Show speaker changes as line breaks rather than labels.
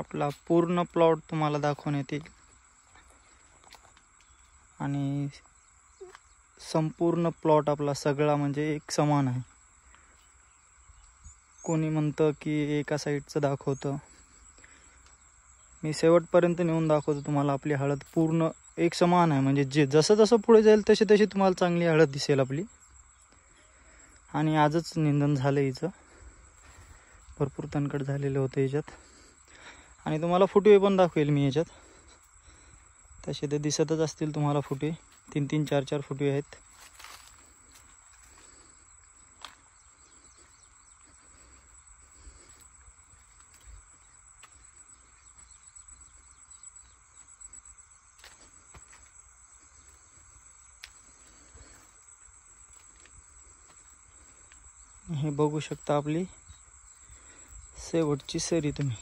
आपला पूर्ण प्लॉट तुम्हाला दाखवण्यात येईल आणि संपूर्ण प्लॉट आपला सगळा म्हणजे एक समान आहे. कोणी म्हणतं की एका साईडचं दाखवतं, मी शेवटपर्यंत नेऊन दाखवतो तुम्हाला. आपली हळद पूर्ण एक समान आहे, म्हणजे जे जसं जसं पुढे जाईल तशी तशी तुम्हाला चांगली हळद दिसेल आपली. आणि आजच निंदन झालं हिचं, भरपूर तणकट झालेलं होतं याच्यात. आणि तुम्हाला फुटवे पण दाखवेल मी याच्यात. तसे ते दिसतच असतील तुम्हाला फुटवे, 3-3, 4-4 फुटवे आहेत. हे बघू शकता आपली शेवटची सरी तुम्ही.